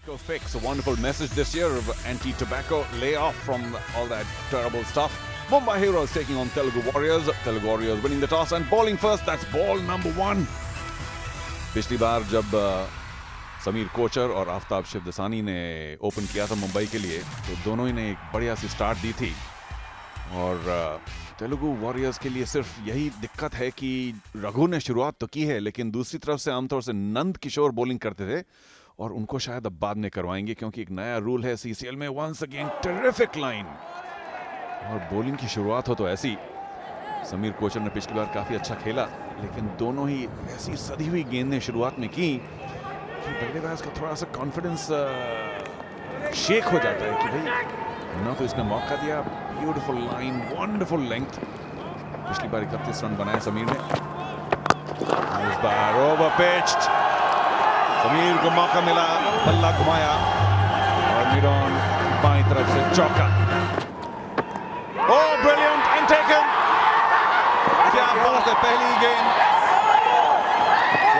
Fix, a wonderful message this year of anti-tobacco, lay off from all that terrible stuff. Mumbai Heroes taking on Telugu Warriors. Telugu Warriors winning the toss and bowling first. That's ball number 1. पिछली बार जब समीर कोचर और आफ्ताब शिवदसानी ने open किया था मुंबई के लिए, तो दोनों ही ने एक बढ़िया सी स्टार्ट दी थी। और तेलुगु वॉरियर्स के लिए सिर्फ यही दिक्कत है कि रघु ने शुरुआत तो की है, लेकिन दूसरी तरफ से आमतौर से नंद किशोर बॉलिंग करते थे और उनको शायद अब बाद में करवाएंगे, क्योंकि एक नया रूल है सीसीएल में। वंस अगेन टेरिफिक लाइन और बॉलिंग की शुरुआत हो तो ऐसी। समीर कोचर ने पिछली बार काफी अच्छा खेला, लेकिन दोनों ही ऐसी सदी हुई गेंदें शुरुआत में की कि बल्लेबाज का थोड़ा सा कॉन्फिडेंस शेक हो जाता है कि भाई ना तो इसने मौका दिया। Beautiful line, wonderful length. पिछली बार 31 रन बनाए समीर ने, इस बार ओवर पिच्ड। समीर को मौका मिला, बल्ला घुमाया और मिड ऑन बाईं तरफ से चौका। ओह ब्रिलियंट एंड टेकन। क्या बात है, पहली गेंद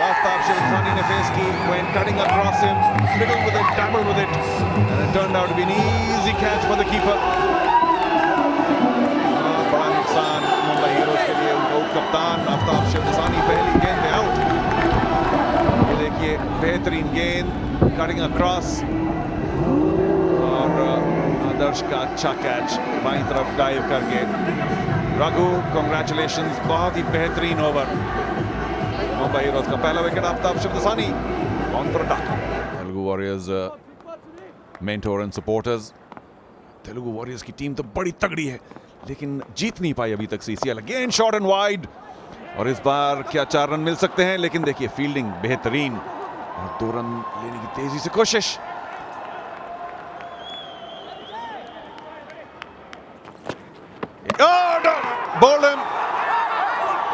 आफ्ताब शिवदसानी ने फेस की, went cutting across him, fiddled with it, dabbled with it, and it turned out to be an easy catch for the keeper. बड़ा नुकसान मुंबई हीरोज के लिए, उनका कप्तान आफ्ताब शिवदसानी पहली गेंद पे आउट। ये देखिए बेहतरीन गेंद, कटिंग अक्रॉस और आदर्श का अच्छा कैच बाईं तरफ डाइव करके। रघु कांग्रेचुलेशंस, बहुत ही बेहतरीन ओवर। मुंबई हीरोज का पहला wicket Aftab Shivdasani on for duck. Telugu warriors mentor and supporters. Telugu warriors की टीम तो बड़ी तगड़ी है, लेकिन जीत नहीं पाई अभी तक CCL. Again shot and wide, और इस बार क्या 4 रन मिल सकते हैं, लेकिन देखिए फील्डिंग बेहतरीन और 2 रन लेने की तेजी से कोशिश। Bold him.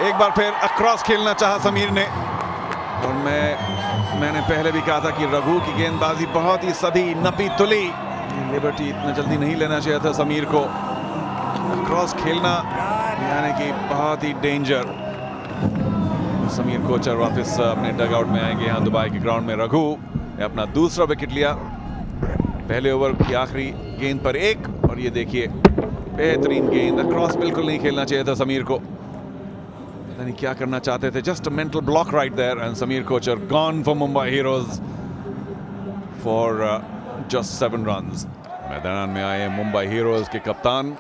एक बार फिर अक्रॉस खेलना चाहा समीर ने, और मैंने पहले भी कहा था कि रघु की गेंदबाजी बहुत ही सधी, नपी तुली। लिबर्टी इतना जल्दी नहीं लेना चाहिए था समीर को। क्रॉस खेलना यानी कि बहुत ही डेंजर। समीर कोचर वापस अपने डगआउट में आएंगे यहाँ दुबई के ग्राउंड में। रघु ने अपना दूसरा विकेट लिया पहले ओवर की आखिरी गेंद पर 1, और ये देखिए बेहतरीन गेंद। क्रॉस बिल्कुल नहीं खेलना चाहिए था समीर को, पता नहीं क्या करना चाहते थे। Just a mental block right there, and Sameer Kochhar gone for Mumbai heroes for just 7 runs. मैदान में आए मुंबई हीरोज के कप्तान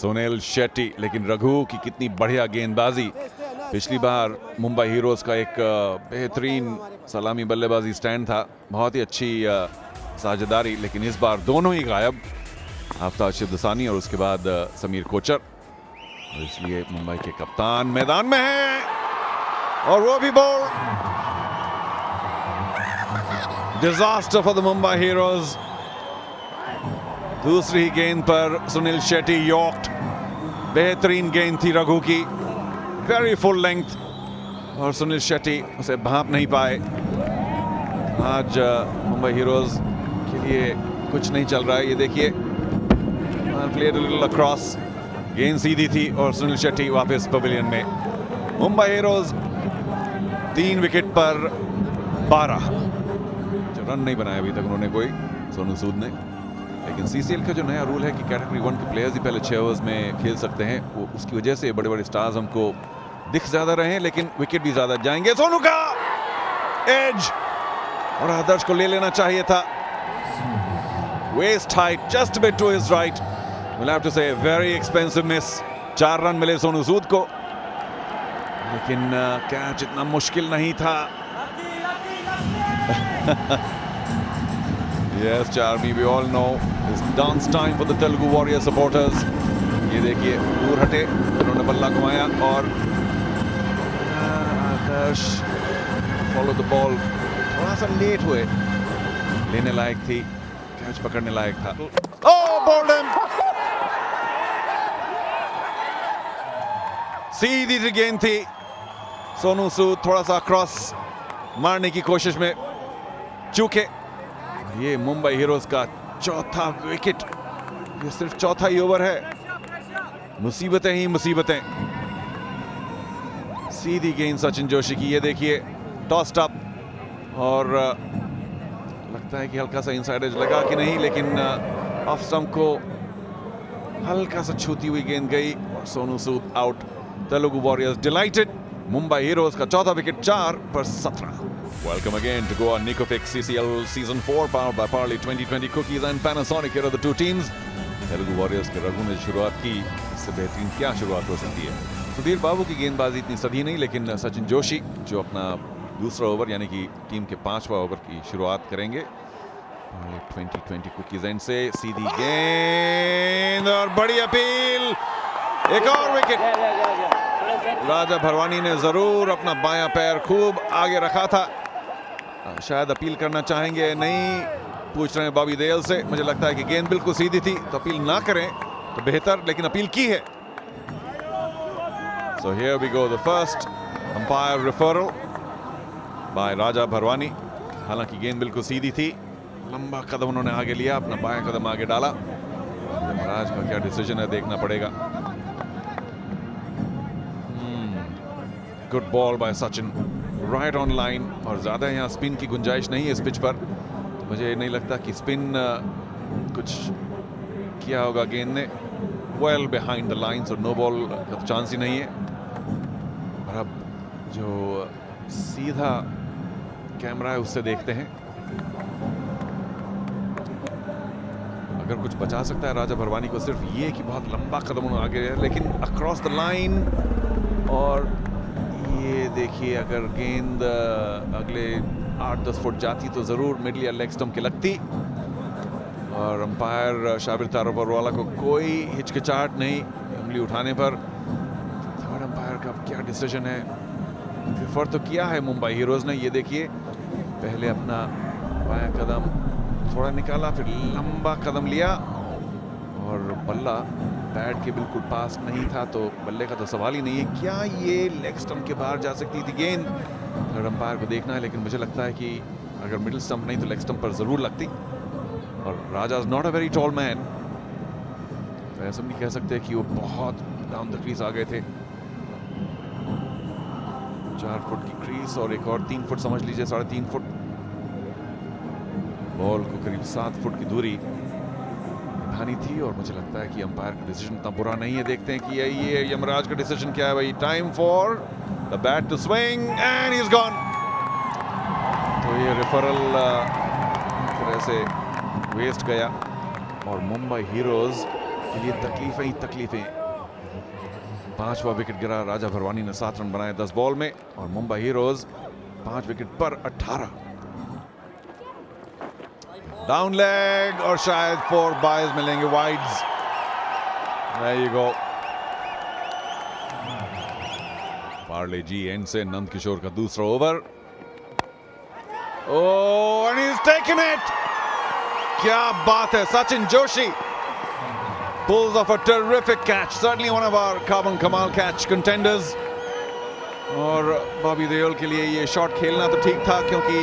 सुनील शेट्टी, लेकिन रघु की कितनी बढ़िया गेंदबाजी। पिछली बार मुंबई हीरोज का एक बेहतरीन सलामी बल्लेबाजी स्टैंड था, बहुत ही अच्छी साझेदारी, लेकिन इस बार दोनों ही गायब, आफ्ताब शिवदसानी और उसके बाद समीर कोचर। और इसलिए मुंबई के कप्तान मैदान में हैं, और वो भी ball. Disaster for the Mumbai heroes. दूसरी गेंद पर सुनील शेट्टी यॉर्क्ड। बेहतरीन गेंद थी रघु की, वेरी फुल लेंथ, और सुनील शेट्टी उसे भांप नहीं पाए। आज मुंबई हीरोज के लिए कुछ नहीं चल रहा है। ये देखिए प्लेड अ लिटिल अक्रॉस, गेंद सीधी थी और सुनील शेट्टी वापस पवेलियन में। मुंबई हीरोज 3 विकेट पर 12। जो रन नहीं बनाया अभी तक उन्होंने कोई, सोनू सूद ने। लेकिन सीसीएल का जो नया रूल है कि कैटेगरी 1 के प्लेयर्स ही पहले 6 ओवर्स में खेल सकते हैं, वो उसकी वजह से बड़े बड़े स्टार्स हमको दिख ज्यादा रहे हैं, लेकिन विकेट भी ज्यादा जाएंगे। सोनू का एज, और आदर्श को ले लेना चाहिए था। Waist height, just bit to his right. We'll have to say very expensive miss. 4 run मिले सोनू सूद को, लेकिन कैच इतना मुश्किल नहीं था। Yes, Charmi, we all know it's dance time for the Telugu Warrior supporters. ये देखिए दूर हटे, उन्होंने बल्ला घुमाया और आदर्श फॉलो द बॉल, थोड़ा सा लेट हुए, लेने लायक थी, कैच पकड़ने लायक था। Oh, bowled him. सीधी सी गेंद थी। सोनू सूद थोड़ा सा क्रॉस मारने की कोशिश में चूके। ये मुंबई हीरोज का चौथा विकेट, ये सिर्फ चौथा ही ओवर है। मुसीबतें ही मुसीबतें। सीधी गेंद सचिन जोशी की, ये देखिए टॉस्ड अप, और लगता है कि हल्का सा इनसाइड एज लगा कि नहीं, लेकिन ऑफ स्टंप को हल्का सा छूती हुई गेंद गई और Sonu Sood out. Telugu Warriors delighted. Mumbai Heroes का चौथा विकेट 4 पर 17। Welcome again to Goa Nicofix CCL Season 4 powered by Parley 2020 Cookies and Panasonic. Here are the two teams. Telugu warriors के रघु ने शुरुआत की, इससे बेहतरीन क्या शुरुआत हो सकती है। सुधीर बाबू की गेंदबाजी इतनी सधी नहीं, लेकिन सचिन जोशी जो अपना दूसरा ओवर यानी कि टीम के 5वां ओवर की शुरुआत करेंगे। 2020 कुकीज एंड से सीधी गेंद और बड़ी अपील, एक और विकेट। राजा भरवानी ने जरूर अपना बायां पैर खूब आगे रखा था, शायद अपील करना चाहेंगे, नहीं पूछ रहे हैं बॉबी देओल से। मुझे लगता है कि गेंद बिल्कुल सीधी थी तो अपील ना करें तो बेहतर, लेकिन अपील की है। So here we go, the first umpire referral by राजा भरवानी। हालांकि गेंद बिल्कुल सीधी थी, लंबा कदम उन्होंने आगे लिया, अपना बायां कदम आगे डाला। यमराज का क्या डिसीजन है देखना पड़ेगा। Good ball by Sachin, right on line. और ज्यादा यहाँ स्पिन की गुंजाइश नहीं है इस पिच पर, तो मुझे नहीं लगता कि स्पिन कुछ किया होगा गेंद ने। Well behind the line, so no ball का चांस ही नहीं है। और अब जो सीधा कैमरा है उससे देखते हैं, अगर कुछ बचा सकता है राजा भरवानी को सिर्फ ये कि बहुत लंबा कदम उन्होंने आगे है, लेकिन अक्रॉस द लाइन। और ये देखिए, अगर गेंद अगले 8-10 फुट जाती तो जरूर मिडल या लेग स्टंप के लगती। और अंपायर शाबिर तारोपरवाला को कोई हिचकिचाहट नहीं उंगली उठाने पर। थर्ड अंपायर का क्या डिसीजन है, प्रेफर तो किया है मुंबई हीरोज ने। ये देखिए, पहले अपना बायां कदम थोड़ा निकाला, फिर लंबा कदम लिया और बल्ला बैट के बिल्कुल पास नहीं था, तो बल्ले का तो सवाल ही नहीं है। क्या ये लेग स्टंप के बाहर जा सकती थी गेंद? थर्ड अंपायर को देखना है, लेकिन मुझे लगता है कि अगर मिडिल स्टंप नहीं तो लेग स्टंप पर जरूर लगती। और Raja is not a very tall man, तो ऐसा नहीं कह सकते कि वो बहुत डाउन द क्रीज आ गए थे। 4 फुट की क्रीज और एक और 3 फुट समझ लीजिए, 3.5 फुट। बॉल को करीब 7 फुट की दूरी निभानी थी। और मुझे लगता है कि अंपायर का डिसीजन इतना बुरा नहीं है। देखते हैं कि ये यमराज का डिसीजन क्या है भाई। Time for the bat to swing and he is gone. तो ये रेफरल तरह से वेस्ट गया और मुंबई हीरोज के लिए तकलीफें ही तकलीफें। 5वां विकेट गिरा, राजा भरवानी ने 7 रन बनाए 10 बॉल में, और मुंबई हीरोज 5 विकेट पर 18। डाउन लेग और शायद 4 बायज मिलेंगे, wides. There you go. Parle G end से नंद किशोर का दूसरा over. Oh, and he's taken it. क्या बात है, Sachin Joshi pulls off a terrific catch, certainly one of our Carbon Kamal catch contenders. और बॉबी देओल के लिए ये शॉट खेलना तो ठीक था क्योंकि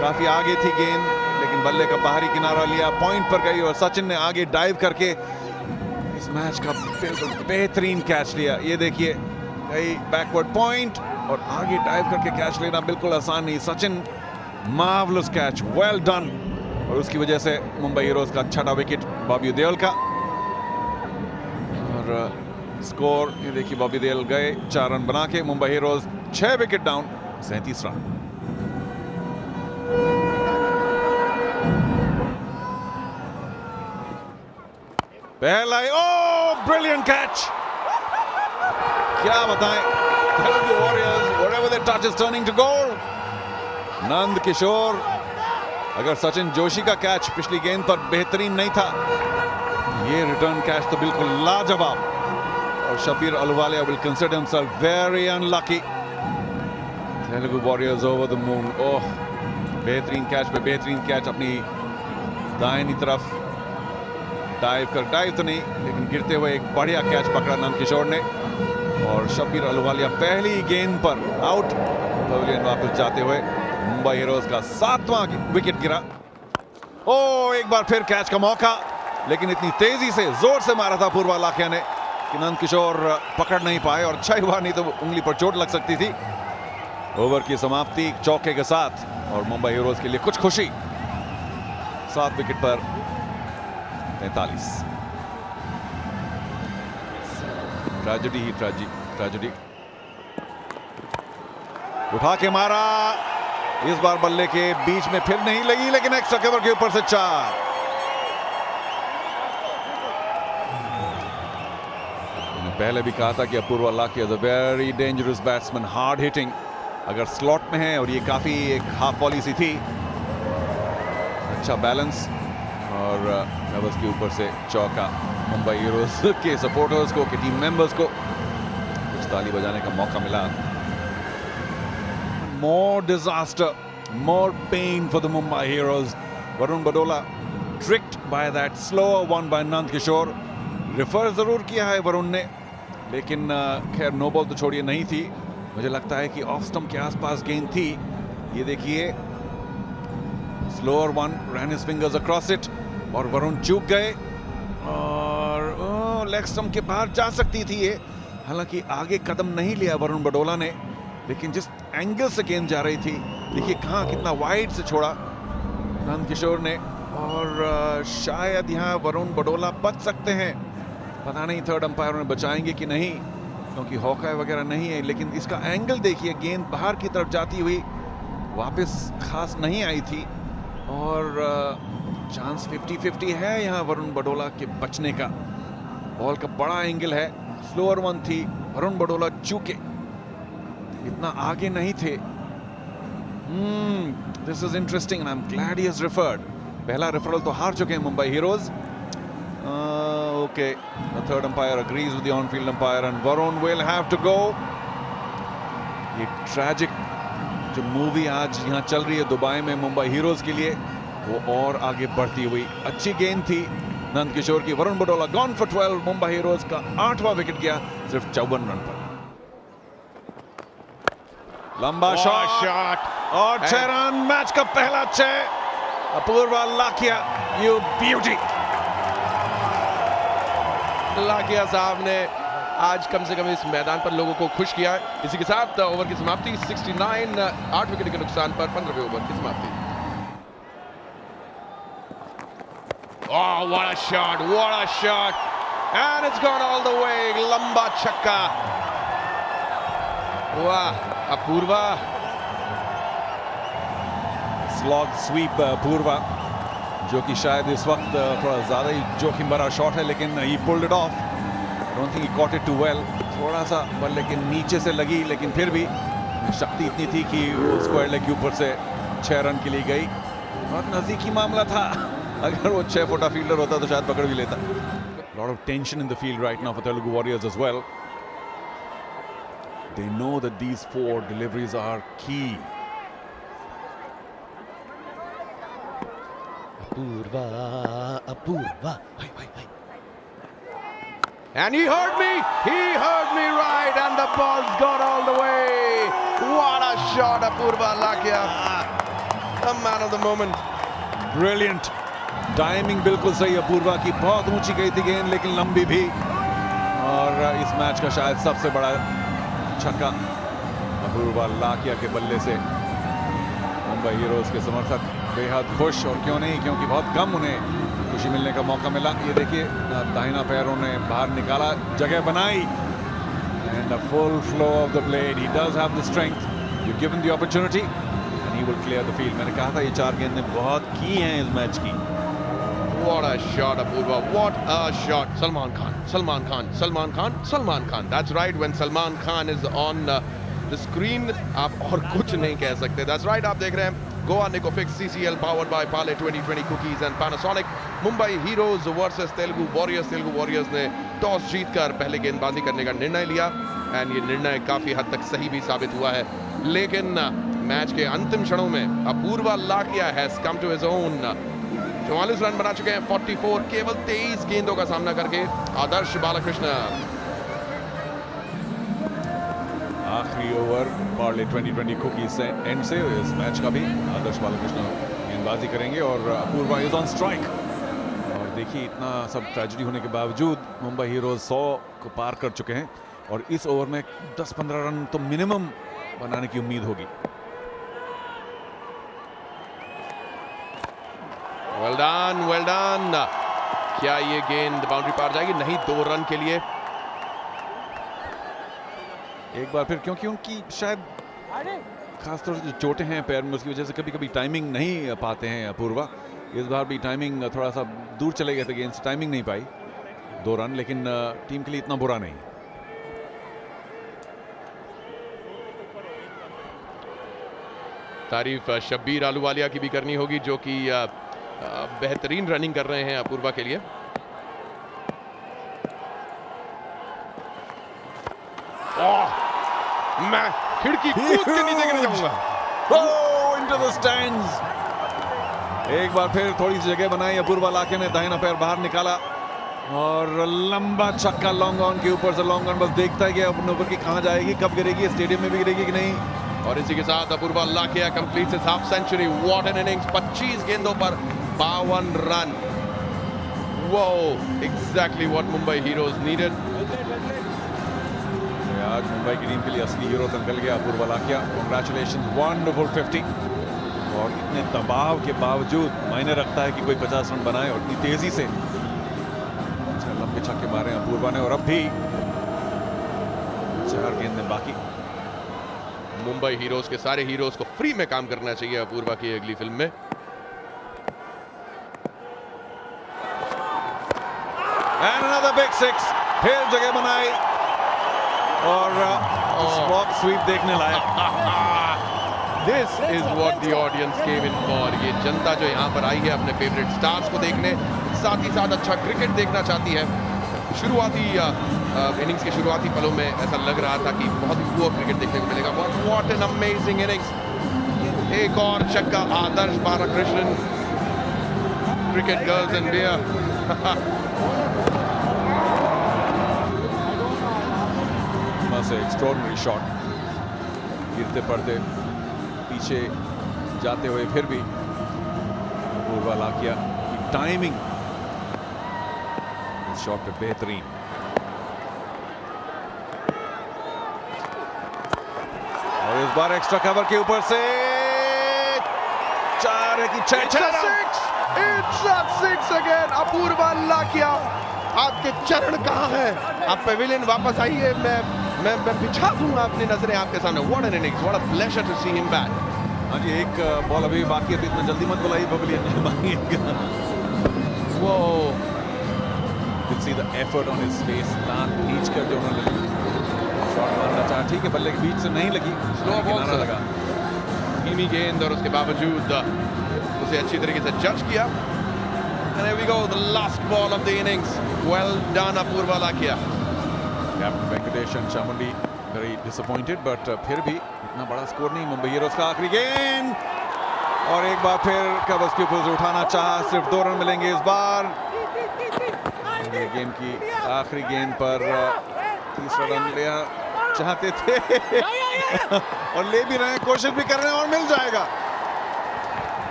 काफी आगे थी गेंद, लेकिन बल्ले का बाहरी किनारा लिया, पॉइंट पर गई और सचिन ने आगे डाइव करके इस मैच का बिल्कुल बेहतरीन कैच लिया। ये देखिए, गई बैकवर्ड पॉइंट और आगे डाइव करके कैच लेना बिल्कुल आसान नहीं। Sachin marvellous catch, well done. और उसकी वजह से मुंबई हीरोज का 6वां विकेट बॉबी देओल का। और स्कोर ये देखिए, बॉबी देओल गए 4 रन बना के, Mumbai heroes 6 wicket down, 37 run. पहला, ओह ब्रिलियंट कैच, क्या बताएं। Telugu warriors, whatever they touch is turning to goal. Nand Kishore, अगर सचिन जोशी का कैच पिछली गेंद पर बेहतरीन नहीं था, ये रिटर्न कैच तो बिल्कुल लाजवाब। और Shabir Ahluwalia will consider himself very unlucky. Telugu warriors over the moon. ओह, बेहतरीन कैच पे बेहतरीन कैच, अपनी दाहिनी तरफ डाइव तो नहीं, लेकिन गिरते हुए एक बढ़िया कैच पकड़ा नंद किशोर ने। और शबीर अहलुवालिया पहली गेंद पर आउट, पवेलियन वापस जाते हुए। मुंबई हीरोज का 7वां विकेट गिरा। ओ, एक बार फिर कैच का मौका, लेकिन इतनी तेजी से जोर से मारा था पूर्वा लाखिया ने कि नंद किशोर पकड़ नहीं पाए, और अच्छा हुआ, नहीं तो उंगली पर चोट लग सकती थी। ओवर की समाप्ति चौके के साथ, और मुंबई हीरोज के लिए कुछ खुशी। 7 विकेट पर 43। ट्रेजेडी ही ट्रेजेडी। उठा के मारा, इस बार बल्ले के बीच में फिर नहीं लगी, लेकिन एक्स्ट्रा कवर के ऊपर से 4। पहले भी कहा था कि Apoorva Lakhia is a very dangerous batsman, hard hitting. अगर स्लॉट में है, और ये काफी एक हाफ वॉली सी थी, अच्छा बैलेंस, और कवर्स के ऊपर से चौका। मुंबई हीरोज के सपोर्टर्स को, के टीम मेंबर्स को कुछ ताली बजाने का मौका मिला। More disaster, more pain for the Mumbai heroes. Varun Badola tricked by that slower one by Nand Kishore. Refer जरूर किया है वरुण ने, लेकिन खैर नो बॉल तो छोड़िए नहीं थी। मुझे लगता है कि ऑफ स्टंप के आसपास गेंद थी। ये देखिए, slower one, ran his fingers across it, और वरुण चूक गए, और लेग स्टंप के बाहर जा सकती थी ये। हालांकि आगे कदम नहीं लिया वरुण बडोला ने, लेकिन जिस एंगल से गेंद जा रही थी, देखिए कहाँ कितना वाइड से छोड़ा नंद किशोर ने, और शायद यहाँ वरुण बडोला बच सकते हैं। पता नहीं थर्ड अंपायर उन्हें बचाएंगे कि नहीं, क्योंकि हॉकाई वगैरह नहीं है। लेकिन इसका एंगल देखिए, गेंद बाहर की तरफ जाती हुई वापस खास नहीं आई थी, और चांस 50-50 है यहाँ वरुण बडोला के बचने का। बॉल का बड़ा एंगल है, स्लोअर वन थी, वरुण बडोला चूके, इतना आगे नहीं थे। This is interesting and I am glad he has referred. पहला रेफरल तो हार चुके हैं Mumbai heroes. Okay, the third umpire agrees with the on-field umpire, and Varun will have to go. ये tragic जो मूवी आज यहाँ चल रही है दुबई में मुंबई हीरोज के लिए, वो और आगे बढ़ती हुई। अच्छी गेंद थी नंद किशोर की। Varun Badola gone for 12। Mumbai Heroes का 8वां विकेट गया सिर्फ 54 रन पर। लंबा शॉट और 6 रन। मैच का पहला 6। Apoorva Lakhia, you beauty. लाकिया साहब ने आज कम से कम इस मैदान पर लोगों को खुश किया। इसी के साथ ओवर की समाप्ति 69, 8 विकेट के नुकसान पर 15वें ओवर की समाप्ति। Oh, what a shot, what a shot, and it's gone all the way. लंबा छक्का, वाह अपूर्वा। स्लॉग स्वीप अपूर्वा, जो कि शायद इस वक्त थोड़ा ज़्यादा ही जोखिम भरा शॉट है, लेकिन he pulled it off. Don't think he caught it too well. थोड़ा सा बल लेकिन नीचे से लगी, लेकिन फिर भी शक्ति इतनी थी कि वो स्क्वायर लेग के ऊपर से 6 रन के लिए गई। बहुत नज़दीकी मामला था, अगर वो 6 फुटा फील्डर होता तो शायद पकड़ भी लेता। Lot of tension in the field right now for Telugu warriors as well. They know that these 4 deliveries are key. Apurva, Apurva. And he heard me right, and the ball's gone all the way. What a shot, Apurva Lakia, the man of the moment. Brilliant. Timing बिल्कुल सही अपूर्वा की। बहुत ऊंची गई थी गेंद, लेकिन लंबी भी, और इस मैच का शायद सबसे बड़ा छक्का अपूर्वा लाकिया के बल्ले से। मुंबई हीरोज के समर्थक बेहद खुश, और क्यों नहीं, क्योंकि बहुत कम उन्हें खुशी मिलने का मौका मिला। ये देखिए, दाहिना पैर उन्हें बाहर निकाला, जगह बनाई, and a full flow of the blade. He does have the strength, you given the opportunity and he will clear the field. मैंने कहा था ये 4 गेंदें बहुत की हैं इस मैच की। What a shot, Apurva, what a shot. Salman Khan, Salman Khan, Salman Khan, Salman Khan. That's right, when Salman Khan is on the screen, आप और कुछ नहीं कह सकते। That's right, आप देख रहे हैं Goa Nicofix CCL powered by Parle 2020 cookies and Panasonic. Mumbai Heroes versus Telugu Warriors. Telugu Warriors ने टॉस जीतकर पहले गेंदबाजी करने का निर्णय लिया, एंड ये निर्णय काफी हद तक सही भी साबित हुआ है। लेकिन मैच के अंतिम क्षणों में Apoorva Lakhia has come to his own. 44 run बना चुके हैं 44, केवल 23 गेंदों का सामना करके आदर्श बालकृष्ण। आखिरी ओवर पार्ले 2020 कुकीज से एंड से इस मैच का भी आदर्श बालकृष्ण गेंदबाजी करेंगे, और अपूर्वा इज ऑन स्ट्राइक। और देखिए, इतना सब ट्रेजेडी होने के बावजूद मुंबई हीरोज 100 को पार कर चुके हैं, और इस ओवर में 10-15 रन तो मिनिमम बनाने की उम्मीद होगी। Well done. क्या ये गेंद बाउंड्री पार जाएगी? नहीं, 2 रन के लिए। एक बार फिर, क्योंकि उनकी शायद खासतौर से जो चोटें हैं पैर में, उसकी वजह से कभी कभी टाइमिंग नहीं पाते हैं अपूर्वा। इस बार भी टाइमिंग थोड़ा सा दूर चले गए थे गेंद से, टाइमिंग नहीं पाई। 2 रन, लेकिन टीम के लिए इतना बुरा नहीं। तारीफ शब्बीर आलूवालिया की भी करनी होगी, जो कि बेहतरीन रनिंग कर रहे हैं अपूर्वा के लिए। मैं खिड़की कूद के नीचे गिर जाऊंगा। into the stands। एक बार फिर थोड़ी सी जगह बनाई अपूर्वा लाखे ने, दाहिना पैर बाहर निकाला और लंबा छक्का लॉन्ग ऑन के ऊपर से। लॉन्ग ऑन बस देखता है कि अपने ऊपर की कहां जाएगी, कब गिरेगी, स्टेडियम में भी गिरेगी कि नहीं। और इसी के साथ Apurva Lakhia completes his half century. What an innings! 25 गेंदों पर 52 रन। वो exactly what Mumbai heroes needed. आज मुंबई की टीम के लिए असली हीरो तो निकल गया अपूर्वा लाखिया। Congratulations, wonderful 50। और इतने दबाव के बावजूद मायने रखता है कि कोई 50 रन बनाए, और इतनी तेजी से अच्छा लंबे छक्के मारे अपूर्वा ने। और अब भी 4 गेंदें बाकी। मुंबई हीरोज के सारे हीरोज को फ्री में काम करना चाहिए अपूर्वा की अगली फिल्म में। And another big 6, फिर जगह बनाई और स्ट्रोक स्वीप देखने लायक। This is what the audience came in for। ये जनता जो यहाँ पर आई है अपने फेवरेट स्टार्स को देखने, साथ ही साथ अच्छा क्रिकेट देखना चाहती है। शुरुआती इनिंग्स के शुरुआती पलों में ऐसा लग रहा था कि बहुत ही पुअर क्रिकेट देखने को मिलेगा। What an amazing innings! एक और छक्का Adarsh Balakrishnan. Cricket girls and beer. Extraordinary shot, गिरते पड़ते पीछे जाते हुए फिर भी अपूर्वा लाखिया की टाइमिंग इस शॉट पे बेहतरीन। और इस बार एक्स्ट्रा कवर के ऊपर से 4 है कि 6। It's a 6 again। Apoorva Lakhia, आपके चरण कहाँ हैं? आप पेविलियन वापस आइए, मैं बिछा दूंगा अपनी नजरें आपके सामने। What an innings! What a pleasure to see him back। हाँ जी, एक बॉल अभी बाकी है, तो इतना जल्दी मत बुलाइए पेविलियन। वो You see the effort on his face, दांत खींच कर जो उन्होंने शॉट मारना चाहा। ठीक है, बल्ले के बीच से नहीं लगी, स्लो बॉल किनारा लगा। धीमी गेंद, और उसके बावजूद उसे अच्छी तरीके से जज किया। And there we go, the last ball of the innings. Well done, Apurva Lakhia। Captain Venkatesan Chamundi very disappointed, but फिर भी इतना बड़ा स्कोर नहीं। मुंबई हीरोज का आखिरी गेंद, और एक बार फिर कवर्स के ऊपर से उठाना चाहा। सिर्फ 2 रन मिलेंगे इस बार। ये गेम की आखिरी गेंद पर 3रा रन लिया चाहते थे और ले भी रहे हैं, कोशिश भी कर रहे हैं, और मिल जाएगा।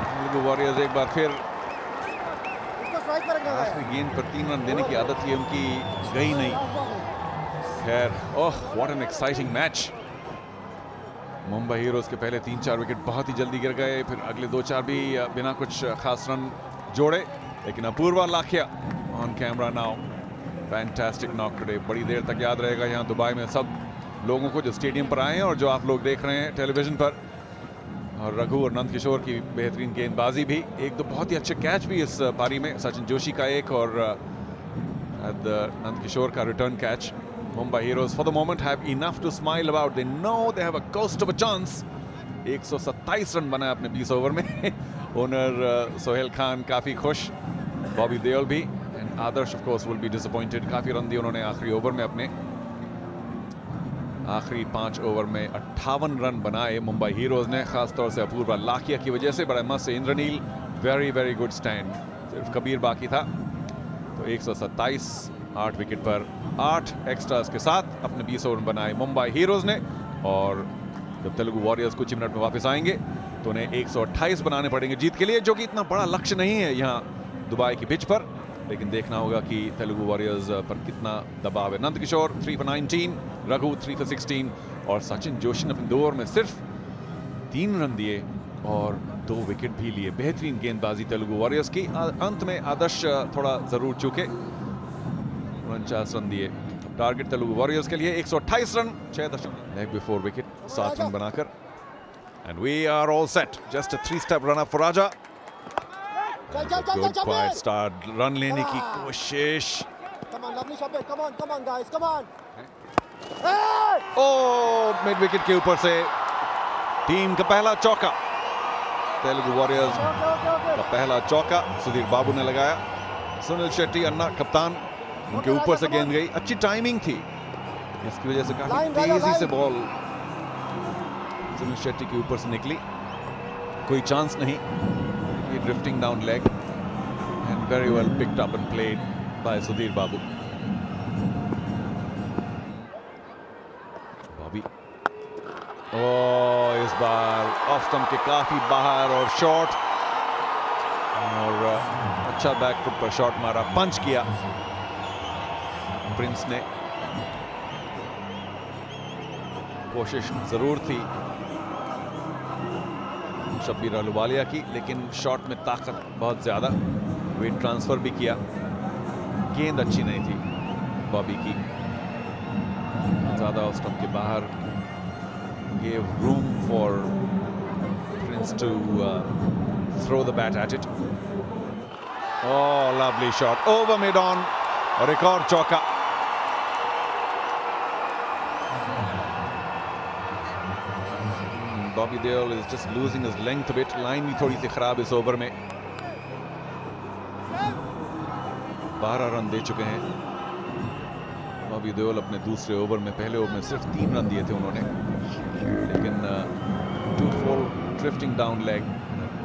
तेलुगु वॉरियर्स एक बार फिर आखिरी गेंद पर 3 रन देने की आदत ही उनकी गई नहीं। खैर, oh what an exciting match. Mumbai heroes के पहले 3-4 विकेट बहुत ही जल्दी गिर गए, फिर अगले 2-4 भी बिना कुछ खास रन जोड़े। लेकिन Apurva Lakhia on camera now, fantastic knock today. बड़ी देर तक याद रहेगा यहाँ दुबई में सब लोगों को जो स्टेडियम पर आए हैं और जो आप लोग देख रहे हैं टेलीविजन पर। और रघु और नंद किशोर की बेहतरीन गेंदबाजी भी, 1-2 बहुत ही अच्छे कैच भी इस पारी में। सचिन जोशी का एक और नंद किशोर का return catch. Mumbai Heroes for the moment have enough to smile about. They know they have a ghost of a chance. 127 run बनाए अपने 20 ओवर में। ओनर सोहेल खान काफी खुश, बॉबी देओल भी, and Adarsh of course will be disappointed. काफी run दिए उन्होंने आखिरी ओवर में अपने। आखिरी 5 ओवर में 58 रन बनाए मुंबई हीरोज ने, खासतौर से अपूर्वा लाखिया की वजह से। बड़ा मस्त से Indraneil, very very good stand. सिर्फ कबीर बाकी था। तो 127, 8 विकेट पर 8 एक्स्ट्रास के साथ अपने 20 ओवर बनाए मुंबई हीरोज ने। और जब तेलुगु वॉरियर्स कुछ ही मिनट में वापस आएंगे तो उन्हें 128 बनाने पड़ेंगे जीत के लिए, जो कि इतना बड़ा लक्ष्य नहीं है यहाँ दुबई की पिच पर। लेकिन देखना होगा कि तेलुगु वॉरियर्स पर कितना दबाव है। नंद किशोर 3 for 19, रघु 3 for 16, और सचिन जोशी ने अपने 2 ओवर में सिर्फ 3 रन दिए और 2 विकेट भी लिए। बेहतरीन गेंदबाजी तेलुगु वॉरियर्स की। अंत में आदर्श थोड़ा जरूर चूके, 49 रन दिए। टारगेट तेलुगु वॉरियर्स के लिए 128 run, 6 leg before wicket, 7 run बनाकर। And we are all set. Just a 3-step run up for Raja. Good quite start, run लेने की कोशिश। ओ मिड विकेट के ऊपर से टीम का पहला चौका। तेलुगु वॉरियर्स का पहला चौका सुधीर बाबू ने लगाया। सुनील शेट्टी अन्ना कप्तान, उनके ऊपर से गेंद गई। अच्छी टाइमिंग थी, इसकी वजह से काफी तेजी से बॉल सुनील शेट्टी के ऊपर से निकली। कोई चांस नहीं। ये drifting down leg and very well picked up and played by Sudhir Babu. Bobby इस बार ऑफ स्टंप के काफी बाहर और शॉट, और अच्छा बैकफुट पर शॉट मारा, पंच किया प्रिंस ने। कोशिश जरूर थी शब्बीर अहलुवालिया की, लेकिन शॉट में ताकत बहुत ज्यादा। वेट ट्रांसफर भी किया, गेंद अच्छी नहीं थी बॉबी की, ज्यादा ऑफ स्टंप के बाहर। gave room for Prince to throw the bat at it. Oh, lovely shot over mid on, और एक और चौका। Bobby Deol is just losing his length a bit. Line भी थोड़ी सी खराब इस ओवर में। 12 रन दे चुके हैं बॉबी देओल अपने दूसरे ओवर में। पहले ओवर में सिर्फ 3 रन दिए थे उन्होंने, लेकिन 2-4 drifting down leg,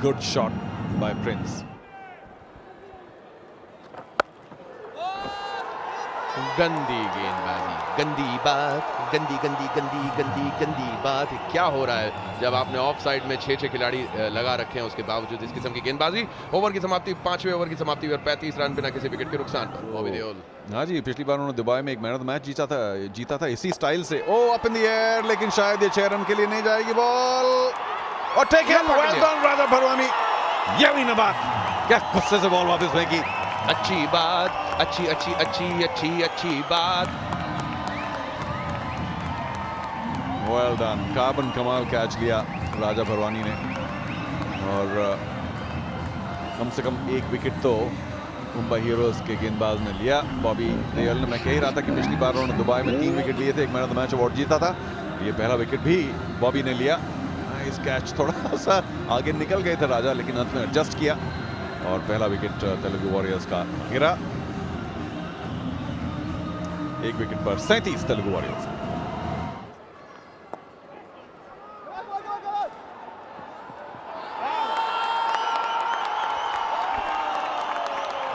good shot bye Prince. गंदी गेंदबाजी, गंदी बात, गंदी गंदी गंदी गंदी गंदी बात। क्या हो रहा है जब आपने ऑफ साइड में 6 खिलाड़ी लगा रखे हैं, उसके बावजूद इस किस्म की गेंदबाजी। ओवर की समाप्ति, 5वें ओवर की समाप्ति और 35 रन बिना किसी विकेट के नुकसान पर बॉबी देओल। हाँ जी, पिछली बार उन्होंने दुबई में एक मैन ऑफ द मैच जीता था इसी स्टाइल से। ओ अप इन द एयर, लेकिन शायद ये 6 रन के लिए नहीं जाएगी बॉल। और टेक इट, वेल डन राजा भरवानी। ये भी ना बात, क्या गुस्से से बॉल वापस फेंकी। अच्छी बात, अच्छी अच्छी अच्छी अच्छी अच्छी बात। वेल डन, कार्बन कमाल कैच लिया राजा भरवानी ने, और कम से कम 1 विकेट तो मुंबई हीरोज के गेंदबाज ने लिया। बॉबी देओल ने, मैं कह ही रहा था कि पिछली बार उन्होंने दुबई में 3 विकेट लिए थे, एक man of the match award जीता था। ये पहला विकेट भी बॉबी ने लिया। इस कैच थोड़ा सा आगे निकल गए थे राजा, लेकिन अंत में एडजस्ट किया और पहला विकेट तेलुगु वॉरियर्स का गिरा। 1 विकेट पर 37 तेलुगु वॉरियर्स।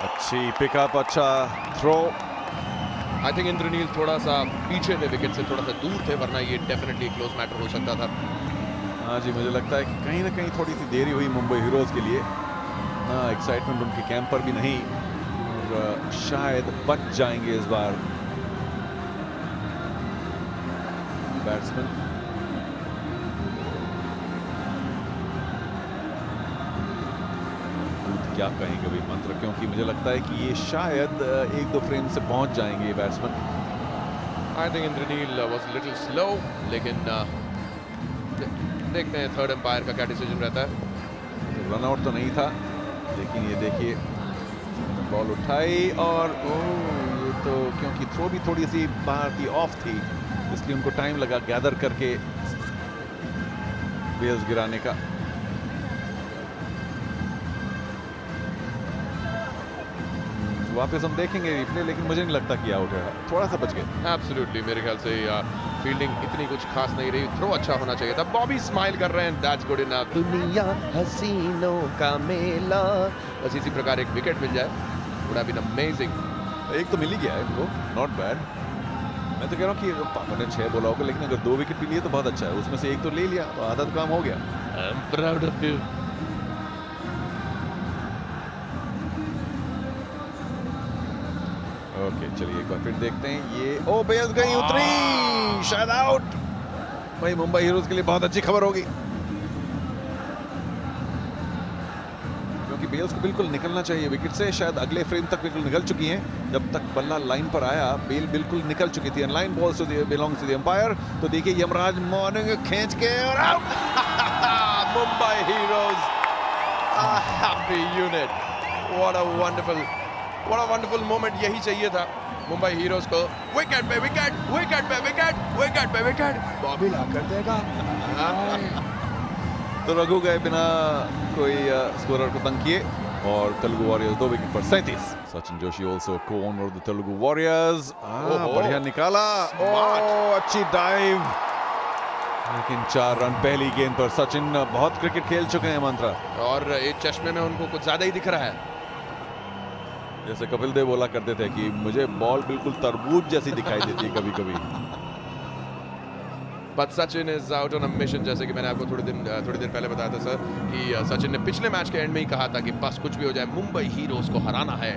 अच्छी पिकअप, अच्छा थ्रो। आई थिंक इंद्रनील थोड़ा सा पीछे थे, विकेट से थोड़ा सा दूर थे, वरना ये डेफिनेटली क्लोज मैटर हो सकता था। हाँ जी, मुझे लगता है कि कहीं ना कहीं थोड़ी सी देरी हुई मुंबई हीरोज के लिए। हाँ, एक्साइटमेंट उनके कैंप पर भी नहीं, और शायद बच जाएंगे इस बार बैट्समैन। क्या कहेंगे भाई मंत्र, क्योंकि मुझे लगता है कि ये शायद 1-2 फ्रेम से पहुंच जाएंगे ये batsman. I think Indraneil was little slow, लेकिन देखते हैं थर्ड एम्पायर का क्या डिसीजन रहता है। रन आउट तो नहीं था, लेकिन ये देखिए बॉल उठाई, और ये तो क्योंकि थ्रो भी थोड़ी सी बाहर थी, ऑफ थी, इसलिए उनको टाइम लगा गैदर करके बेल्स गिराने का। वापस हम देखेंगे रिप्ले, लेकिन मुझे नहीं लगता कि आउट है, थोड़ा सा बच गए। एब्सोल्युटली, मेरे ख्याल से फील्डिंग इतनी कुछ खास नहीं रही, थ्रो अच्छा होना चाहिए था। बॉबी स्माइल कर रहे हैं, दैट्स गुड इनफ। दुनिया हसीनों का मेला, बस इसी प्रकार एक विकेट मिल जाए, वुड हैव बीन अमेजिंग। एक तो मिल ही गया है इनको, नॉट बैड। मैं तो कह रहा हूँ कि पापा ने 6 बोला होगा, लेकिन अगर 2 विकेट भी लिए तो बहुत अच्छा है, उसमें से एक तो ले लिया तो आधा तो काम हो गया। I am proud of you. Okay, चलिए एक बार फिर देखते हैं। ये ओ बेल्स गई, उतरी, शायद आउट। भाई मुंबई हीरोज के लिए बहुत अच्छी खबर होगी। बेल्स को बिल्कुल निकलना चाहिए विकेट से, शायद अगले फ्रेम तक बिल्कुल निकल चुकी हैं। जब तक बल्ला लाइन पर आया बेल बिल्कुल निकल चुकी थी। Line balls to belongs to the umpire. तो देखिए यमराज मॉर्निंग खींच के और out. Mumbai heroes a happy unit. What a wonderful moment. यही चाहिए था मुंबई हीरोज को। विकेट पे विकेट, विकेट पे विकेट, विकेट पे विकेट, बॉबी ला कर देगा। तो रघु गए बिना कोई स्कोरर को तंग किए और तेलुगु वॉरियर्स 2 विकेट पर 37। सचिन जोशी ऑल्सो को owner of the Telugu warriors. बढ़िया निकाला, अच्छी डाइव, लेकिन 4 रन पहली गेंद पर। सचिन बहुत क्रिकेट खेल चुके हैं मंत्रा, और एक चश्मे में उनको कुछ ज्यादा ही दिख रहा है। जैसे कपिल देव बोला करते थे कि मुझे बॉल बिल्कुल तरबूज जैसी दिखाई देती है कभी कभी। But Sachin is out on a mission, जैसे कि मैंने आपको थोड़ी देर पहले बताया था सर कि सचिन ने पिछले मैच के एंड में ही कहा था कि बस कुछ भी हो जाए मुंबई हीरोज को हराना है।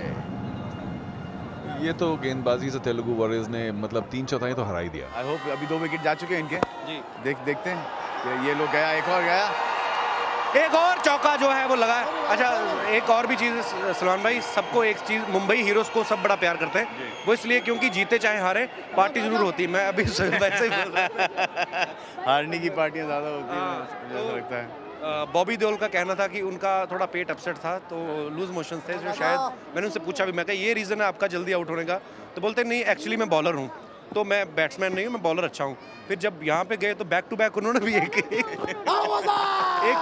ये तो गेंदबाजी से तेलुगु वॉरियर्स ने मतलब 3/4 तो हरा ही दिया। आई होप अभी 2 विकेट जा चुके हैं इनके जी। देखते हैं कि ये लोग गया, एक और गया, एक और चौका जो है वो लगा। अच्छा, एक और भी चीज़ सलमान भाई, सबको एक चीज़, मुंबई हीरोज़ को सब बड़ा प्यार करते हैं। वो इसलिए क्योंकि जीते चाहे हारे पार्टी जरूर होती है। मैं अभी वैसे ही बोल रहा हारने की पार्टियां ज़्यादा होती हैं, ऐसा लगता है। बॉबी देओल का कहना था कि उनका थोड़ा पेट अपसेट था, तो लूज मोशन थे, जो शायद मैंने उनसे पूछा भी, मैं कहा ये रीज़न है आपका जल्दी आउट होने का? तो बोलते नहीं, एक्चुअली मैं बॉलर हूँ, तो मैं बैट्समैन नहीं हूँ, मैं बॉलर अच्छा हूँ। फिर जब यहाँ पे गए तो बैक टू बैक उन्होंने भी एक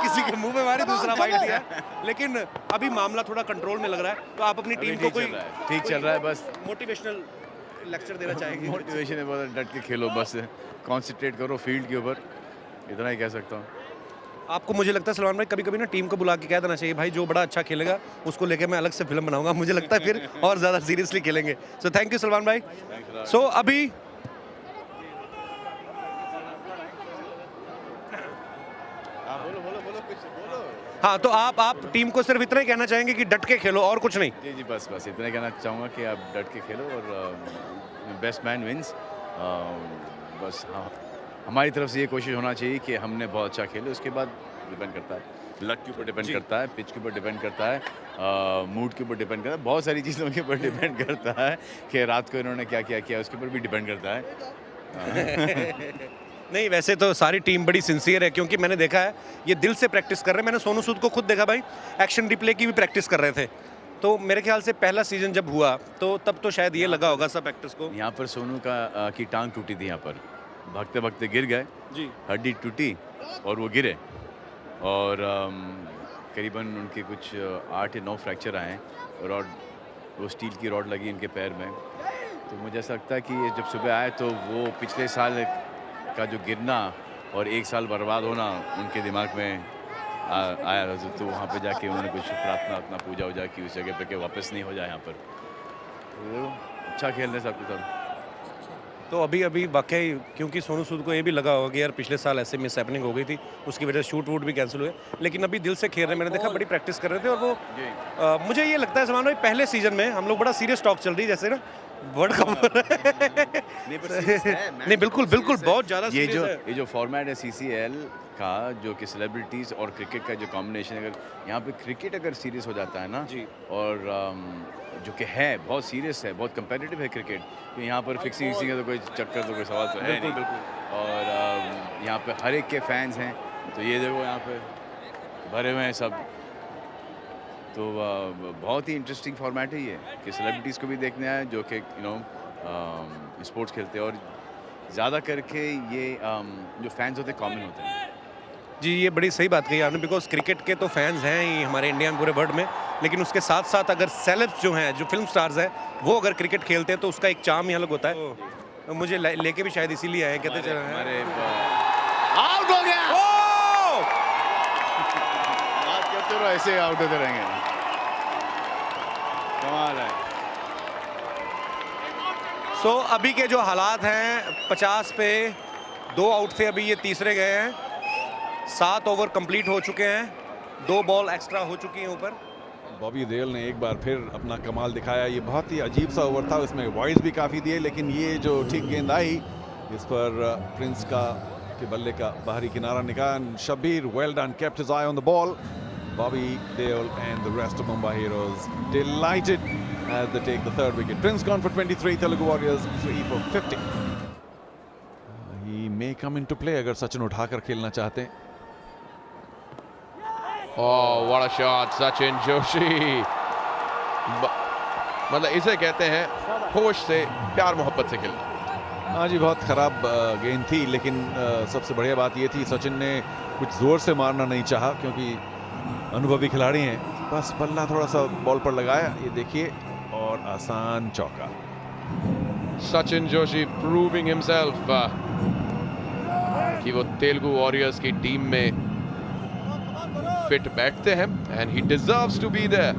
किसी के मुंह में मारी, दूसरा वाइड दिया। लेकिन अभी मामला थोड़ा कंट्रोल में लग रहा है। तो आप अपनी टीम को ठीक चल रहा है, बस मोटिवेशनल लेक्चर देना चाहेंगे? मोटिवेशन है, बस डट के खेलो, बस कॉन्सेंट्रेट करो फील्ड के ऊपर, इतना ही कह सकता हूँ। आपको मुझे लगता है सलमान भाई कभी कभी ना टीम को बुला के कह देना चाहिए, भाई जो बड़ा अच्छा खेलेगा उसको लेके मैं अलग से फिल्म बनाऊंगा। मुझे लगता है फिर और ज़्यादा सीरियसली खेलेंगे। सो थैंक यू सलमान भाई। सो अभी हाँ, तो आप टीम को सिर्फ इतना ही कहना चाहेंगे कि डट के खेलो और कुछ नहीं? जी बस इतना ही कहना चाहूँगा कि आप डट के खेलो और बेस्ट मैन विंस। बस हाँ, हमारी तरफ से ये कोशिश होना चाहिए कि हमने बहुत अच्छा खेले, उसके बाद डिपेंड करता है, लक के ऊपर डिपेंड करता है, पिच के ऊपर डिपेंड करता है, मूड के ऊपर डिपेंड करता है, बहुत सारी चीज़ों के ऊपर डिपेंड करता है कि रात को इन्होंने क्या क्या किया, उसके ऊपर भी डिपेंड करता है। नहीं, वैसे तो सारी टीम बड़ी सिंसियर है, क्योंकि मैंने देखा है ये दिल से प्रैक्टिस कर रहे हैं। मैंने सोनू सूद को खुद देखा भाई, एक्शन रिप्ले की भी प्रैक्टिस कर रहे थे। तो मेरे ख्याल से पहला सीजन जब हुआ तो तब तो शायद ये लगा होगा सब एक्टर्स को। यहाँ पर सोनू की टांग टूटी थी, यहाँ पर भागते भागते गिर गए जी, हड्डी टूटी और वो गिरे, और करीबन उनके कुछ 8 या 9 फ्रैक्चर आए हैं, रॉड, वो स्टील की रॉड लगी इनके पैर में। तो मुझे ऐसा लगता है कि ये जब सुबह आए तो वो पिछले साल का जो गिरना और 1 साल बर्बाद होना उनके दिमाग में आया था। तो वहाँ पे जाके उन्होंने कुछ प्रार्थना पूजा वूजा की उस जगह पे कि वापस नहीं हो जाए यहाँ पर। तो अच्छा खेल रहे सब कुछ। तो अभी वाकई क्योंकि सोनू सूद को ये भी लगा होगा कि यार पिछले साल ऐसे मिस हैपनिंग हो गई थी, उसकी वजह से शूट वूट भी कैंसिल हुए, लेकिन अभी दिल से खेल रहे हैं। मैंने देखा बड़ी प्रैक्टिस कर रहे थे। और वो मुझे ये लगता है सलमान भाई, पहले सीजन में हम लोग बड़ा सीरियस टॉक चल रही है, जैसे ना वर्ल्ड कप। नहीं बिल्कुल बहुत ज़्यादा ये जो फॉर्मेट है CCL का, जो कि सेलिब्रिटीज़ और क्रिकेट का जो कॉम्बिनेशन, अगर यहाँ पे क्रिकेट अगर सीरियस हो जाता है ना जी, और जो कि है बहुत सीरियस है, बहुत कंपेटिटिव है क्रिकेट, तो यहाँ पर फिक्सिंग का तो कोई चक्कर, तो कोई सवाल तो है नहीं। और यहाँ पे हर एक के फैंस हैं, तो ये देखो यहाँ पे भरे हुए हैं सब। तो बहुत ही इंटरेस्टिंग फॉर्मेट है ये, कि सेलिब्रिटीज़ को भी देखने आए जो कि स्पोर्ट्स खेलते हैं, और ज़्यादा करके ये जो फैंस होते हैं कॉमन होते हैं। जी, ये बड़ी सही बात कही आपने, बिकॉज क्रिकेट के तो फैंस हैं ही हमारे इंडिया में, पूरे वर्ल्ड में, लेकिन उसके साथ साथ अगर सेलेब्स जो हैं, जो फिल्म स्टार्स हैं, वो अगर क्रिकेट खेलते हैं तो उसका एक चार्म ही अलग होता है। तो मुझे लेके भी शायद इसीलिए आए, कहते चल हमारे आउट हो गया, बात करते रहो, ऐसे आउट होते रहेंगे। कमाल है। सो अभी के जो हालात हैं, 50 पे 2 आउट थे, अभी ये तीसरे गए हैं। 7 ओवर कंप्लीट हो चुके हैं, 2 बॉल एक्स्ट्रा हो चुकी हैं ऊपर। बॉबी देओल ने एक बार फिर अपना कमाल दिखाया। ये बहुत ही अजीब सा ओवर था, उसमें वाइड्स भी काफ़ी दिए, लेकिन ये जो ठीक गेंद आई इस पर प्रिंस के बल्ले का बाहरी किनारा निकाला। Shabbir well done, kept his I on the ball. Bobby Deol and the rest of Mumbai Heroes delighted as they take the third wicket. Prince gone for 23, Telugu Warriors 3 for 50. He may come into play अगर सचिन उठाकर खेलना चाहते हैं. Oh, what a shot, Sachin Joshi. मतलब इसे कहते हैं होश से, प्यार मोहब्बत से खेलना. हाँ जी, बहुत खराब गेंद थी, लेकिन सबसे बढ़िया बात ये थी सचिन ने कुछ जोर से मारना नहीं चाहा क्योंकि अनुभवी खिलाड़ी हैं. बस बल्ला थोड़ा सा बॉल पर लगाया, ये देखिए, और आसान चौका. सचिन जोशी प्रूविंग हिमसेल्फ कि वो तेलुगु वॉरियर्स की टीम में फिट बैठते हैं and he deserves to be there.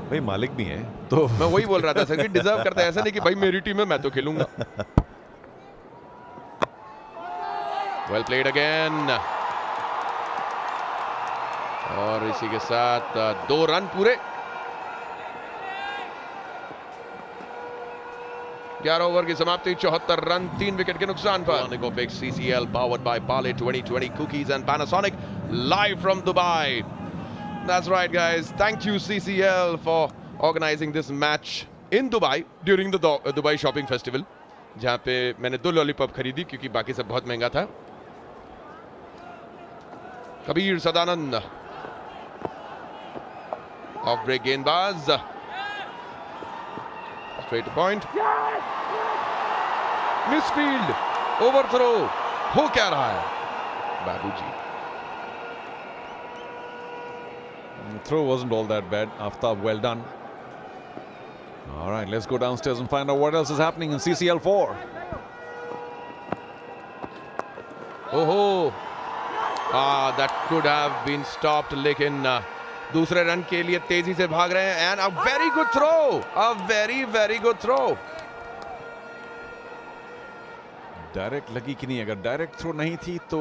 भाई मालिक भी हैं तो मैं वही बोल रहा था सर कि डिजर्व करता है, ऐसा नहीं कि भाई मेरी टीम है मैं तो खेलूंगा. Well played again. और इसी के साथ 2 रन पूरे. 11 ओवर की समाप्ति, 74 रन 3 विकेट के नुकसान पर. Nicophix CCL powered by Parle 2020 cookies and Panasonic live from Dubai. That's right guys, thank you CCL for organizing this match in Dubai during the Dubai shopping festival, जहां पे मैंने 2 lollipop खरीदी क्योंकि बाकी सब बहुत महंगा था. कबीर सदानंद ऑफ ब्रेक गेंदबाज, straight two point, misfield, overthrow. हो क्या रहा है बाबूजी? The throw wasn't all that bad. Aftab, well done. All right, let's go downstairs and find out what else is happening in CCL 4. Oh, that could have been stopped. लेकिन दूसरे run के लिए तेजी से भाग रहे हैं. And a very good throw, a very good throw. Direct लगी कि नहीं? अगर डायरेक्ट थ्रो नहीं थी तो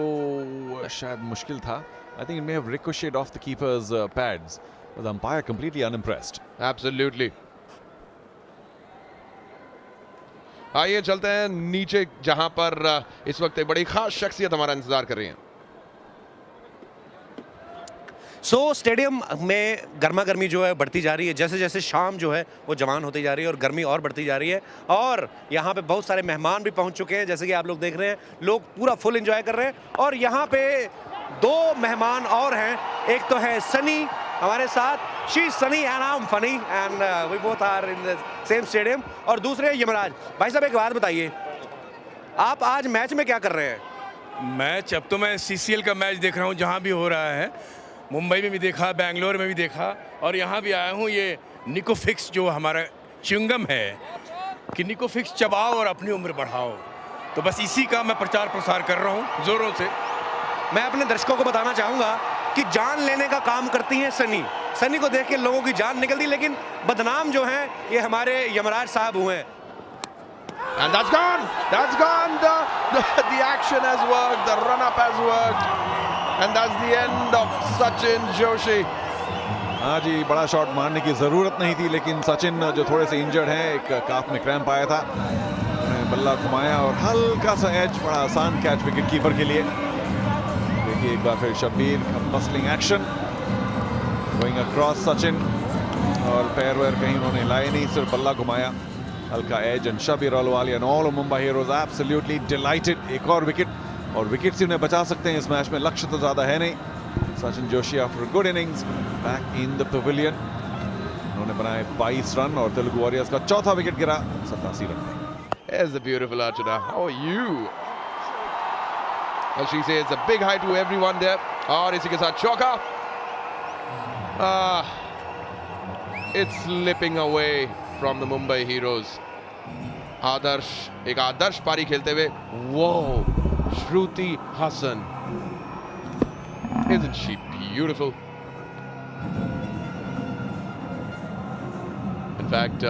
शायद मुश्किल था. I think it may have ricocheted off the keeper's pads, but the umpire completely unimpressed. Absolutely. आइए चलते हैं नीचे, जहां पर इस वक्त एक बड़ी खास शख्सियत हमारा इंतजार कर रही है. स्टेडियम में गर्मा गर्मी जो है बढ़ती जा रही है. जैसे जैसे शाम जो है वो जवान होती जा रही है और गर्मी और बढ़ती जा रही है. और यहाँ पे बहुत सारे मेहमान भी पहुँच चुके हैं, जैसे कि आप लोग देख रहे हैं. लोग पूरा फुल एंजॉय कर रहे हैं. और यहाँ पे 2 मेहमान और हैं. एक तो है सनी हमारे साथ, she Sunny and I am funny and we both are in the same stadium. और दूसरे यमराज. भाई साहब एक बात बताइए, आप आज मैच में क्या कर रहे हैं? मैच अब तो मैं CCL का मैच देख रहा हूँ, जहाँ भी हो रहा है. मुंबई में भी देखा, बेंगलोर में भी देखा, और यहाँ भी आया हूँ. ये निकोफिक्स जो हमारा च्युइंगम है कि निकोफिक्स चबाओ और अपनी उम्र बढ़ाओ, तो बस इसी का मैं प्रचार प्रसार कर रहा हूँ ज़ोरों से. मैं अपने दर्शकों को बताना चाहूँगा कि जान लेने का काम करती हैं सनी. सनी को देख के लोगों की जान निकलती, लेकिन बदनाम जो हैं ये हमारे यमराज साहब हुए हैं. And that's gone. The action has worked. The run up has worked. And that's the end of Sachin Joshi. हाँ जी, बड़ा शॉट मारने की ज़रूरत नहीं थी, लेकिन सचिन जो थोड़े से इंजर्ड हैं, एक काफ में क्रैम्प आया था, उन्होंने बल्ला घुमाया और हल्का सा एज, बड़ा आसान कैच विकेट कीपर के लिए. देखिए एक बार फिर Shabbir, bustling action, going across Sachin, और पैर वैर कहीं उन्होंने लाए नहीं, सिर्फ बल्ला घुमाया, हल्का edge. And Shabbir Ahluwalia and all Mumbai heroes absolutely delighted. एक और विकेट, और विकेट से उन्हें बचा सकते हैं इस मैच में. लक्ष्य तो ज़्यादा है नहीं. Sachin Joshi after good innings back in the pavilion. उन्होंने बनाए 22 रन और तेलुगु वॉरियर्स का चौथा विकेट गिरा 87 रन में. There's the beautiful Archana. How are you? Well, she says a big hi to everyone there. और इसी के साथ चौका. It's slipping away from the Mumbai Heroes. आदर्श, एक आदर्श पारी खेलते हुए. Whoa, Shruti Hassan. Isn't she beautiful? In fact,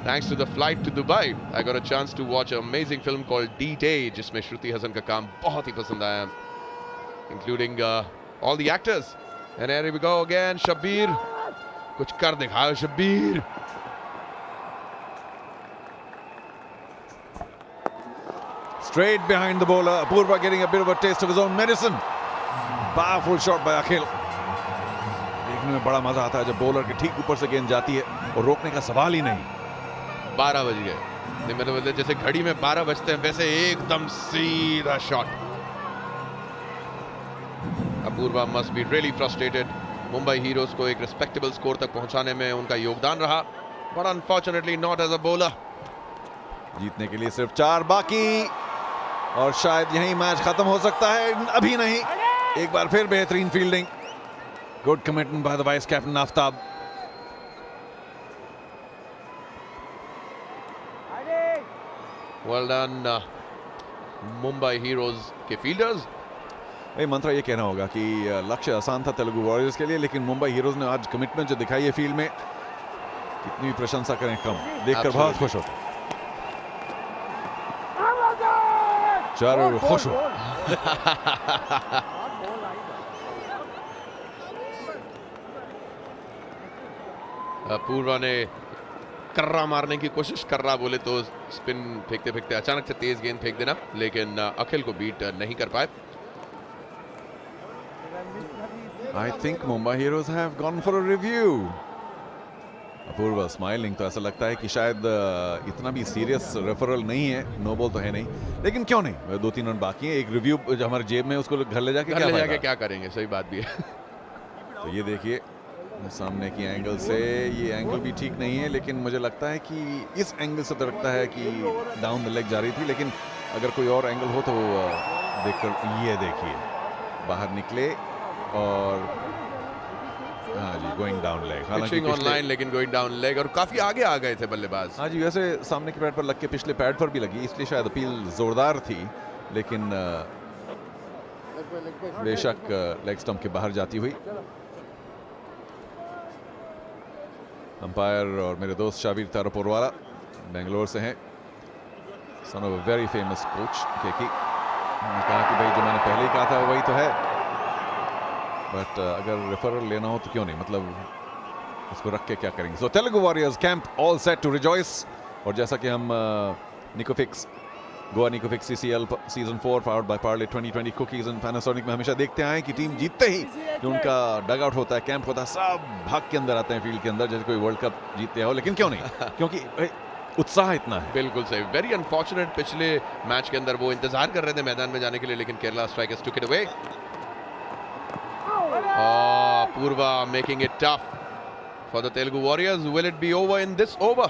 thanks to the flight to Dubai, I got a chance to watch an amazing film called D-Day, जिसमें श्रुति हसन का काम बहुत ही पसंद आया, including all the actors. And here we go again, Shabbir. कुछ कर दिखाओ Shabbir. Straight behind the bowler, Apurva getting a bit of a taste of his own medicine. Powerful shot by Akhil. देखने में बड़ा मजा आता है जब बॉलर के ठीक ऊपर से गेंद जाती है और रोकने का सवाल ही नहीं। 12 बज गए, नहीं मतलब जैसे घड़ी में 12 बजते हैं वैसे एकदम सीधा shot. Apoorva must be really frustrated. Mumbai heroes को एक रिस्पेक्टेबल स्कोर तक पहुंचाने में उनका योगदान रहा, but unfortunately not as a bowler. जीतने के लिए सिर्फ 4 बाकी और शायद यहीं मैच खत्म हो सकता है। अभी नहीं, एक बार फिर बेहतरीन fielding, good commitment by the vice captain Aftab. Well done Mumbai heroes के फील्डर्स। भाई मंत्रा ये कहना होगा कि लक्ष्य आसान था तेलुगु वॉरियर्स के लिए, लेकिन मुंबई हीरोज ने आज कमिटमेंट जो दिखाई है फील्ड में, कितनी भी प्रशंसा करें कम, देखकर बहुत खुश होते, चारों खुश हो। अपूर्वा ने कर्रा मारने की कोशिश, कर्रा बोले तो स्पिन फेंकते फेंकते अचानक से तेज गेंद फेंक देना, लेकिन अखिल को बीट नहीं कर पाए। I think Mumbai Heroes have gone for a review. Apoorva smiling, तो ऐसा लगता है कि शायद इतना भी सीरियस रेफरल नहीं है, नो बॉल तो है नहीं, लेकिन क्यों नहीं, 2-3 रन बाकी है, एक रिव्यू जो हमारे जेब में उसको घर ले जाके क्या करेंगे, सही बात भी है। तो ये देखिए सामने की एंगल से, ये एंगल भी ठीक नहीं है, लेकिन मुझे लगता है कि इस एंगल से तो लगता है कि डाउन द लेग जा रही थी, लेकिन अगर कोई और एंगल हो तो देखकर, ये देखिए बाहर निकले और हाँ जी, going down leg, pitching on line लेकिन गोइंग डाउन लेग, और काफी आगे आ गए थे बल्लेबाज। हाँ जी, वैसे सामने के पैड पर लग के पिछले पैड पर भी लगी, इसलिए शायद अपील जोरदार थी, लेकिन बेशक लेग स्टंप के बाहर जाती हुई। अंपायर और मेरे दोस्त शाबिर तारापुरवाला बेंगलोर से हैं, son of a very famous coach Keki. उन्होंने कहा कि भाई जो मैंने पहले ही कहा था वही तो है, बट अगर रेफरल लेना हो तो क्यों नहीं, मतलब उसको रख के क्या करेंगे। So Telugu warriors camp all set to rejoice, और जैसा कि हम निकोफिक्स गोवा निकोफिक्स CCL season 4 powered by Parle 2020 cookies and Panasonic में हमेशा देखते आए कि टीम जीतते ही जो उनका डग आउट होता है, कैंप होता है, सब भाग के अंदर आते हैं फील्ड के अंदर जैसे कोई वर्ल्ड कप जीतते हो, लेकिन क्यों नहीं, क्योंकि उत्साह इतना है। बिल्कुल सही, वेरी अनफॉर्चुनेट, पिछले मैच के अंदर वो इंतजार कर रहे थे मैदान में जाने के लिए, लेकिन Kerala strikers took it away. Purva making it tough for the Telugu Warriors. Will it be over in this over?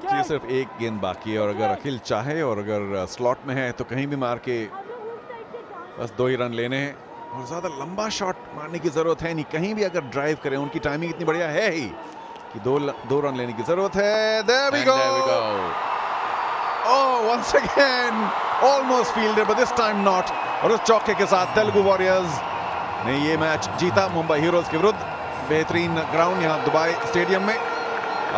जी सिर्फ एक गेंद बाकी है, और अगर अखिल चाहे और अगर स्लॉट में है तो कहीं भी मार के बस 2 ही रन लेने हैं, और ज्यादा लंबा शॉट मारने की जरूरत है नहीं, कहीं भी अगर ड्राइव करें, उनकी टाइमिंग इतनी बढ़िया है ही कि 2 रन लेने की जरूरत है। There we go. Oh, once again almost fielded but this time not, और उस चौके के साथ तेलुगु वॉरियर्स ने ये मैच जीता मुंबई हीरोज के विरुद्ध। बेहतरीन ग्राउंड यहाँ दुबई स्टेडियम में,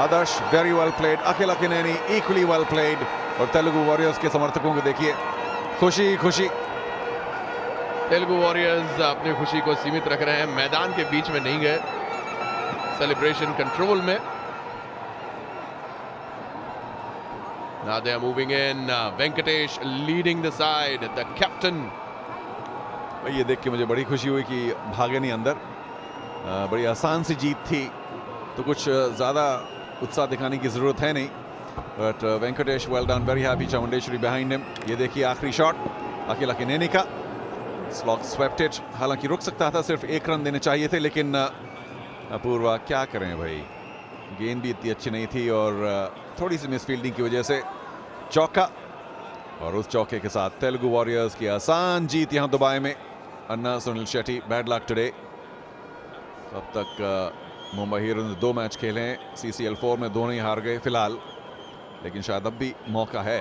आदर्श वेरी वेल प्लेड, अखिल अकिनेनी इक्वली वेल प्लेड, और तेलुगु वॉरियर्स के समर्थकों को देखिए खुशी खुशी। तेलुगु वॉरियर्स अपनी खुशी को सीमित रख रहे हैं, मैदान के बीच में नहीं गए, सेलिब्रेशन कंट्रोल में। Now they are moving in. Venkatesh leading the side, the captain. ये देख के मुझे बड़ी खुशी हुई कि भागे नहीं अंदर, बड़ी आसान सी जीत थी, तो कुछ ज़्यादा उत्साह दिखाने की ज़रूरत है नहीं, but Venkatesh well done, very happy, Chamundeshwari behind him. ये देखिए आखिरी शॉट अखिल अकिनेनी का, स्लॉग स्वेप्ट इट, हालांकि रुक सकता था, सिर्फ 1 रन देने चाहिए थे, लेकिन अपूर्वा क्या करें भाई, गेंद भी इतनी अच्छी नहीं थी और थोड़ी सी मिस फील्डिंग की वजह से चौका, और उस चौके के साथ तेलुगु वॉरियर्स की आसान जीत यहाँ दुबई में। Anna Sunil Shetty, bad luck today. अब तक मुंबई हीरोज ने 2 मैच खेले हैं, CCL 4 में दोनों ही हार गए फिलहाल, लेकिन शायद अब भी मौका है।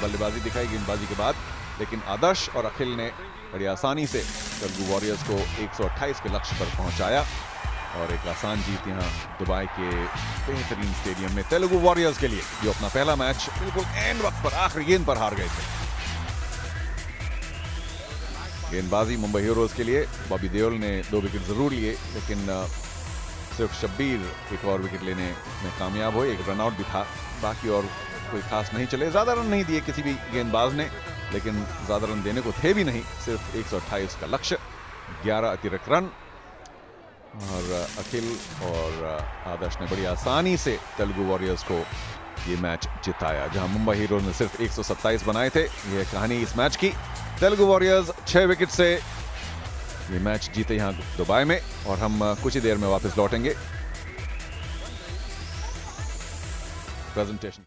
बल्लेबाजी दिखाई गेंदबाजी के बाद, लेकिन आदर्श और अखिल ने बड़ी आसानी से तेलुगु वॉरियर्स को 128 के लक्ष्य पर पहुंचाया, और एक आसान जीत यहां दुबई के बेहतरीन स्टेडियम में तेलुगु वॉरियर्स के लिए, जो अपना पहला मैच बिल्कुल एंड वक्त पर आखिरी गेंद पर हार गए थे। गेंदबाजी मुंबई हीरोज के लिए बॉबी देओल ने 2 विकेट जरूर लिए, लेकिन सिर्फ शब्बीर एक और विकेट लेने में कामयाब हुए, एक रनआउट भी था, बाकी और कोई खास नहीं चले। ज़्यादा रन नहीं दिए किसी भी गेंदबाज ने, लेकिन ज़्यादा रन देने को थे भी नहीं, सिर्फ 128 का लक्ष्य, 11 अतिरिक्त रन। और अखिल और आदर्श ने बड़ी आसानी से तेलुगु वॉरियर्स को ये मैच जिताया, जहां मुंबई हीरोज ने सिर्फ 127 बनाए थे। ये कहानी इस मैच की। तेलुगु वॉरियर्स 6 विकेट से ये मैच जीते यहां दुबई में, और हम कुछ ही देर में वापस लौटेंगे। प्रेजेंटेशन